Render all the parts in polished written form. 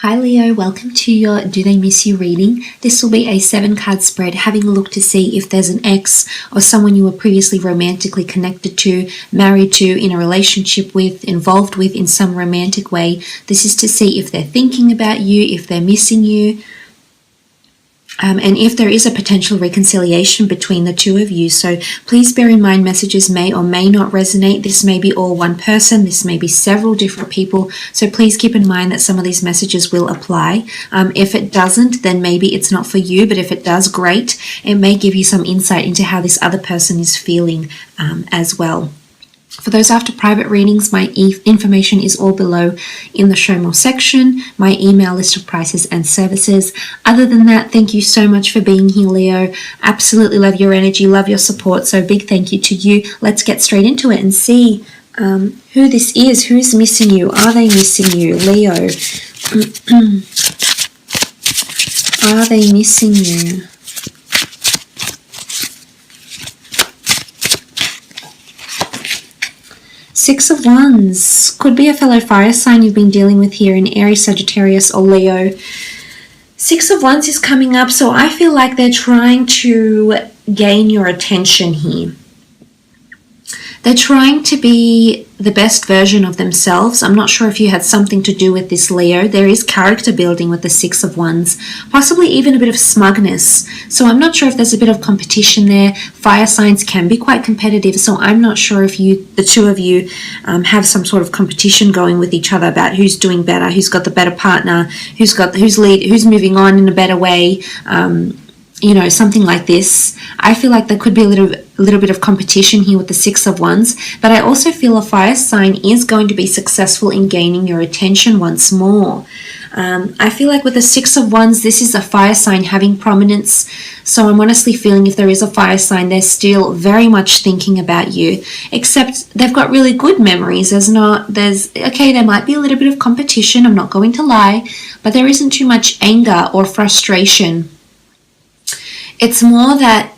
Hi Leo, welcome to your Do They Miss You reading. This will be a 7-card spread, having a look to see if there's an ex or someone you were previously romantically connected to, married to, in a relationship with, involved with in some romantic way. This is to see if they're thinking about you, if they're missing you, and if there is a potential reconciliation between the two of you. So please bear in mind messages may or may not resonate. This may be all one person. This may be several different people. So please keep in mind that some of these messages will apply. If it doesn't, then maybe it's not for you. But if it does, great. It may give you some insight into how this other person is feeling as well. For those after private readings, my information is all below in the show more section, my email list of prices and services. Other than that, thank you so much for being here, Leo. Absolutely love your energy, love your support. So big thank you to you. Let's get straight into it and see who this is. Who's missing you? Are they missing you, Leo? Are they missing you? Six of Wands. Could be a fellow fire sign you've been dealing with here in Aries, Sagittarius, or Leo. Six of Wands is coming up, so I feel like they're trying to gain your attention here. They're trying to be the best version of themselves. I'm not sure if you had something to do with this, Leo. There is character building with the Six of Wands, possibly even a bit of smugness. So I'm not sure if there's a bit of competition there. Fire signs can be quite competitive, so I'm not sure if the two of you have some sort of competition going with each other about who's doing better, who's got the better partner, who's moving on in a better way. Something like this. I feel like there could be a little bit of competition here with the Six of Wands, but I also feel a fire sign is going to be successful in gaining your attention once more. I feel like with the Six of Wands, this is a fire sign having prominence, so I'm honestly feeling if there is a fire sign, they're still very much thinking about you, except they've got really good memories. There might be a little bit of competition, I'm not going to lie, but there isn't too much anger or frustration. It's more that,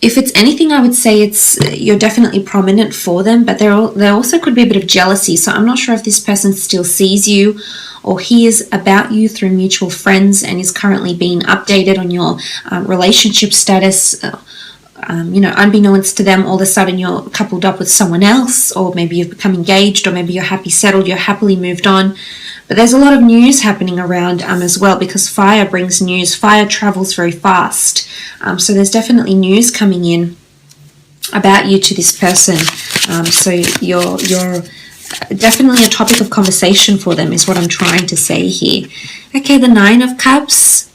if it's anything, I would say you're definitely prominent for them, but there also could be a bit of jealousy. So I'm not sure if this person still sees you or hears about you through mutual friends and is currently being updated on your relationship status. Unbeknownst to them, all of a sudden you're coupled up with someone else, or maybe you've become engaged, or maybe you're happy settled, you're happily moved on. But there's a lot of news happening around as well, because fire brings news. Fire travels very fast. So there's definitely news coming in about you to this person. So you're definitely a topic of conversation for them is what I'm trying to say here. Okay, the Nine of Cups.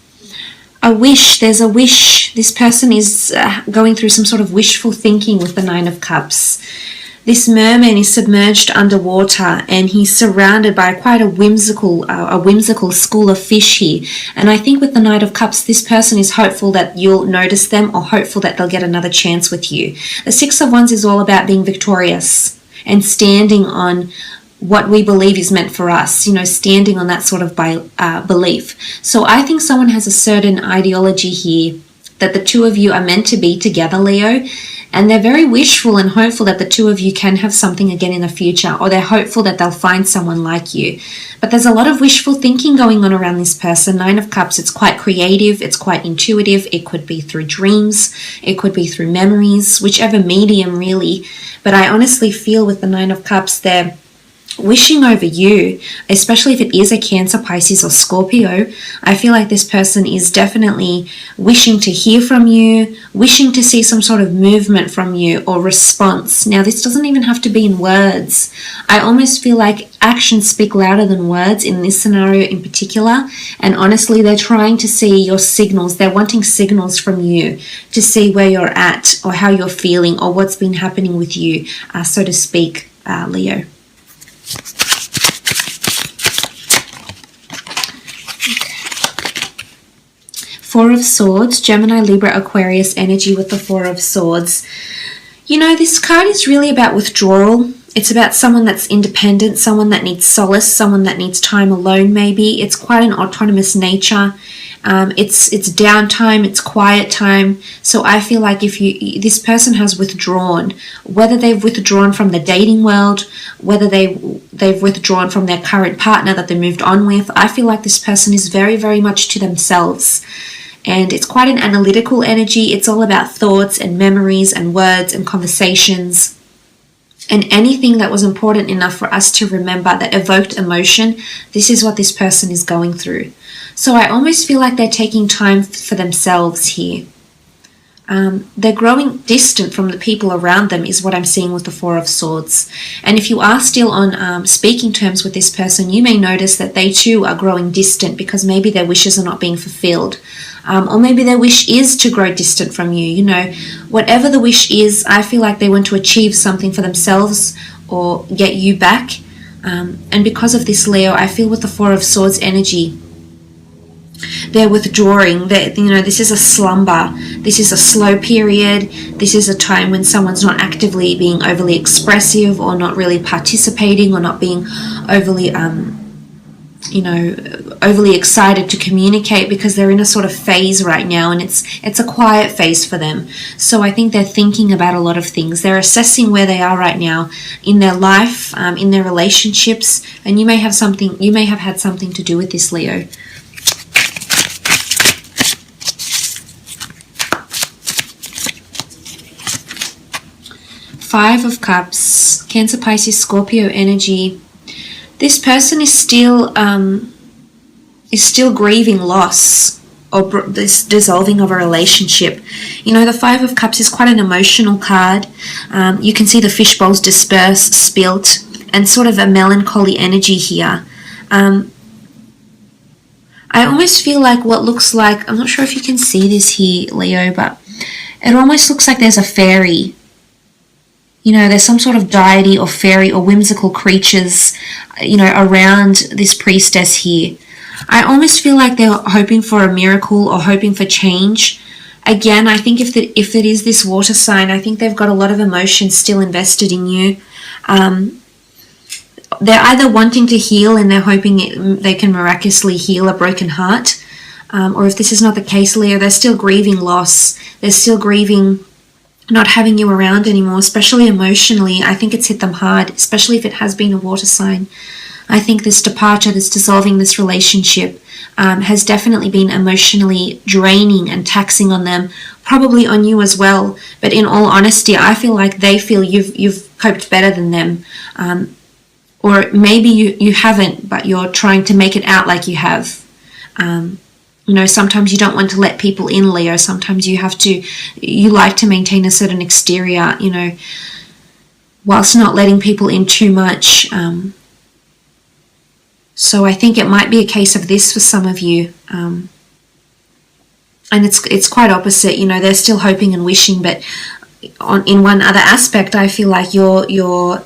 A wish. There's a wish. This person is going through some sort of wishful thinking with the Nine of Cups. This merman is submerged underwater and he's surrounded by quite a whimsical school of fish here. And I think with the Knight of Cups, this person is hopeful that you'll notice them or hopeful that they'll get another chance with you. The Six of Wands is all about being victorious and standing on what we believe is meant for us, standing on that sort of belief. So I think someone has a certain ideology here that the two of you are meant to be together, Leo, and they're very wishful and hopeful that the two of you can have something again in the future, or they're hopeful that they'll find someone like you. But there's a lot of wishful thinking going on around this person. Nine of Cups, it's quite creative, it's quite intuitive. It could be through dreams, it could be through memories, whichever medium really. But I honestly feel with the Nine of Cups, they're wishing over you, especially if it is a Cancer, Pisces, or Scorpio. I feel like this person is definitely wishing to hear from you, wishing to see some sort of movement from you or response. Now, this doesn't even have to be in words. I almost feel like actions speak louder than words in this scenario in particular. And honestly, they're trying to see your signals. They're wanting signals from you to see where you're at or how you're feeling or what's been happening with you, so to speak, Leo. Four of Swords, Gemini, Libra, Aquarius energy with the Four of Swords. This card is really about withdrawal. It's about someone that's independent, someone that needs solace, someone that needs time alone maybe. It's quite an autonomous nature. It's downtime, it's quiet time. So I feel like if this person has withdrawn, whether they've withdrawn from the dating world, whether they they've withdrawn from their current partner that they moved on with. I feel like this person is very, very much to themselves. And it's quite an analytical energy. It's all about thoughts and memories and words and conversations. And anything that was important enough for us to remember that evoked emotion, this is what this person is going through. So I almost feel like they're taking time for themselves here. They're growing distant from the people around them is what I'm seeing with the Four of Swords. And if you are still on speaking terms with this person, you may notice that they too are growing distant because maybe their wishes are not being fulfilled. Or maybe their wish is to grow distant from you. You know, whatever the wish is, I feel like they want to achieve something for themselves or get you back. And because of this, Leo, I feel with the Four of Swords energy, they're withdrawing. This is a slumber. This is a slow period. This is a time when someone's not actively being overly expressive or not really participating or not being overly, overly excited to communicate because they're in a sort of phase right now, and it's a quiet phase for them. So I think they're thinking about a lot of things. They're assessing where they are right now in their life, in their relationships, and you may have had something to do with this, Leo. Five of Cups, Cancer, Pisces, Scorpio energy. This person is still grieving loss or this dissolving of a relationship. You know, the Five of Cups is quite an emotional card. You can see the fish bowls disperse, spilt, and sort of a melancholy energy here. I almost feel like what looks like, I'm not sure if you can see this here, Leo, but it almost looks like there's a fairy. You know, there's some sort of deity or fairy or whimsical creatures, around this priestess here. I almost feel like they're hoping for a miracle or hoping for change. Again, I think if it is this water sign, I think they've got a lot of emotion still invested in you. They're either wanting to heal and they're hoping they can miraculously heal a broken heart. Or if this is not the case, Leo, they're still grieving loss. They're still grieving not having you around anymore, especially emotionally. I think it's hit them hard, especially if it has been a water sign. I think this departure, this dissolving this relationship has definitely been emotionally draining and taxing on them, probably on you as well. But in all honesty, I feel like they feel you've coped better than them. Or maybe you haven't, but you're trying to make it out like you have. Sometimes you don't want to let people in, Leo. Sometimes you like to maintain a certain exterior, whilst not letting people in too much. So I think it might be a case of this for some of you. And it's quite opposite, they're still hoping and wishing, but in one other aspect, I feel like you're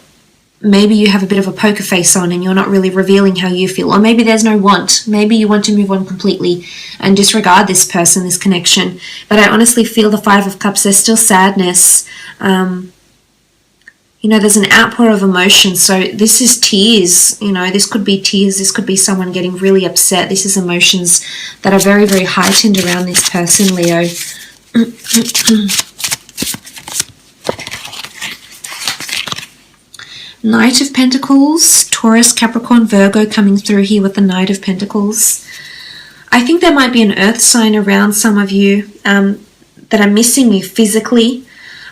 maybe you have a bit of a poker face on and you're not really revealing how you feel. Or maybe there's no want. Maybe you want to move on completely and disregard this person, this connection. But I honestly feel the Five of Cups, there's still sadness. There's an outpour of emotion. So this is tears. This could be tears. This could be someone getting really upset. This is emotions that are very, very heightened around this person, Leo. Knight of Pentacles, Taurus, Capricorn, Virgo coming through here with the Knight of Pentacles. I think there might be an earth sign around some of you that are missing you physically,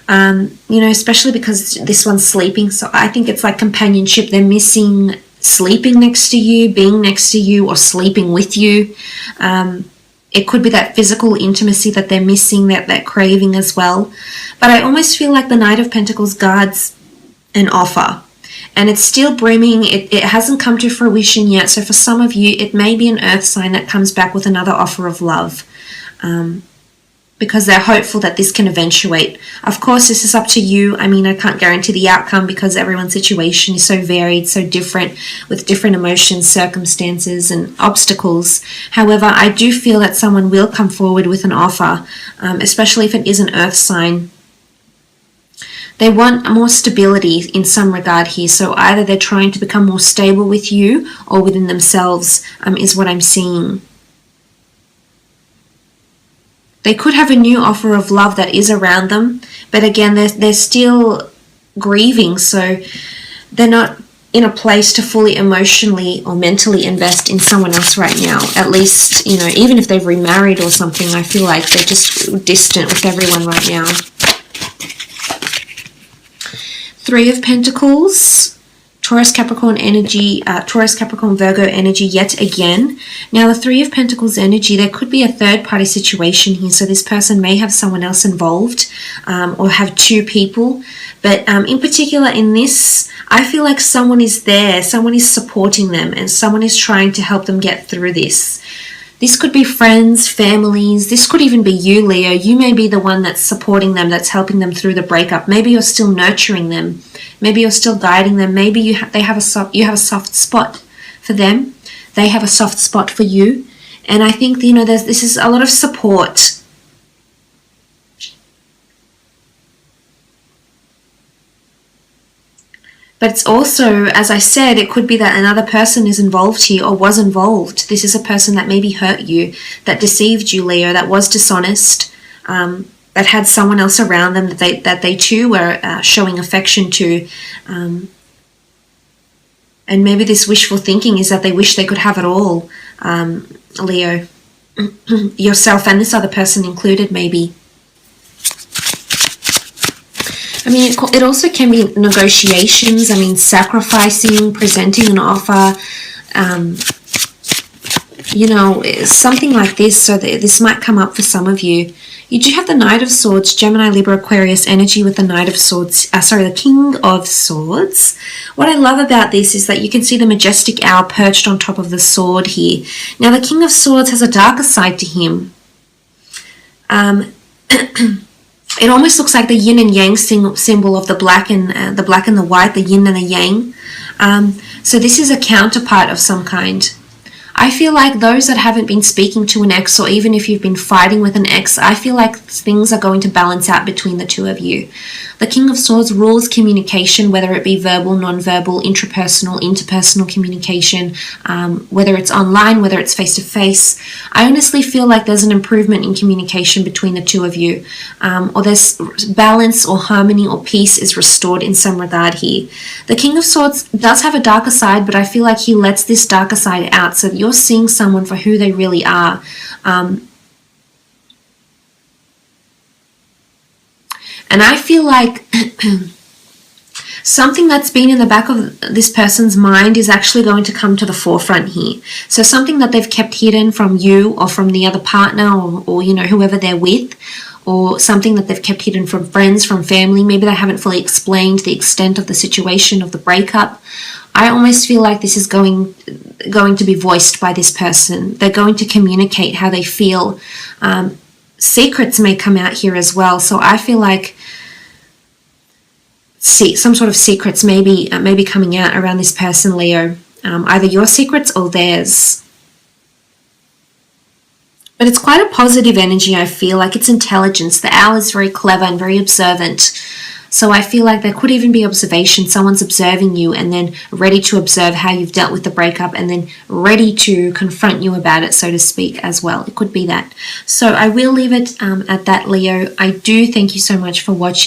especially because this one's sleeping. So I think it's like companionship. They're missing sleeping next to you, being next to you, or sleeping with you. It could be that physical intimacy that they're missing, that craving as well. But I almost feel like the Knight of Pentacles guards an offer. And it's still brimming. It hasn't come to fruition yet. So for some of you, it may be an earth sign that comes back with another offer of love. Because they're hopeful that this can eventuate. Of course, this is up to you. I mean, I can't guarantee the outcome because everyone's situation is so varied, so different, with different emotions, circumstances, and obstacles. However, I do feel that someone will come forward with an offer, especially if it is an earth sign. They want more stability in some regard here. So either they're trying to become more stable with you or within themselves, is what I'm seeing. They could have a new offer of love that is around them. But again, they're still grieving. So they're not in a place to fully emotionally or mentally invest in someone else right now. At least, you know, even if they've remarried or something, I feel like they're just distant with everyone right now. Three of Pentacles, Taurus, Capricorn energy, Taurus, Capricorn, Virgo energy yet again. Now, the Three of Pentacles energy, there could be a third-party situation here. So this person may have someone else involved or have two people. But in particular in this, I feel like someone is there, someone is supporting them, and someone is trying to help them get through this. This could be friends, families. This could even be you, Leo. You may be the one that's supporting them, that's helping them through the breakup. Maybe you're still nurturing them. Maybe you're still guiding them. Maybe you have a soft spot for them. They have a soft spot for you. And I think, you know, this is a lot of support. But it's also, as I said, it could be that another person is involved here or was involved. This is a person that maybe hurt you, that deceived you, Leo, that was dishonest, that had someone else around them that they too were showing affection to. And maybe this wishful thinking is that they wish they could have it all, Leo. Yourself and this other person included, maybe. I mean, it also can be negotiations. I mean, sacrificing, presenting an offer, you know, something like this. So this might come up for some of you. You do have the Knight of Swords, Gemini, Libra, Aquarius energy with the Knight of Swords, the King of Swords. What I love about this is that you can see the majestic owl perched on top of the sword here. Now, the King of Swords has a darker side to him. It almost looks like the yin and yang symbol of the black and the white, the yin and the yang. So this is a counterpart of some kind. I feel like those that haven't been speaking to an ex, or even if you've been fighting with an ex, I feel like things are going to balance out between the two of you. The King of Swords rules communication, whether it be verbal, non-verbal, intrapersonal, interpersonal communication, whether it's online, whether it's face-to-face. I honestly feel like there's an improvement in communication between the two of you, or there's balance or harmony or peace is restored in some regard here. The King of Swords does have a darker side, but I feel like he lets this darker side out, so you're seeing someone for who they really are. And I feel like something that's been in the back of this person's mind is actually going to come to the forefront here. So something that they've kept hidden from you or from the other partner or you know, whoever they're with, or something that they've kept hidden from friends, from family. Maybe they haven't fully explained the extent of the situation of the breakup. I almost feel like this is going to be voiced by this person. They're going to communicate how they feel. Secrets may come out here as well. So I feel like some sort of secrets may be coming out around this person, Leo. Either your secrets or theirs. But it's quite a positive energy, I feel like. It's intelligence. The owl is very clever and very observant. So I feel like there could even be observation. Someone's observing you and then ready to observe how you've dealt with the breakup and then ready to confront you about it, so to speak, as well. It could be that. So I will leave it at that, Leo. I do thank you so much for watching.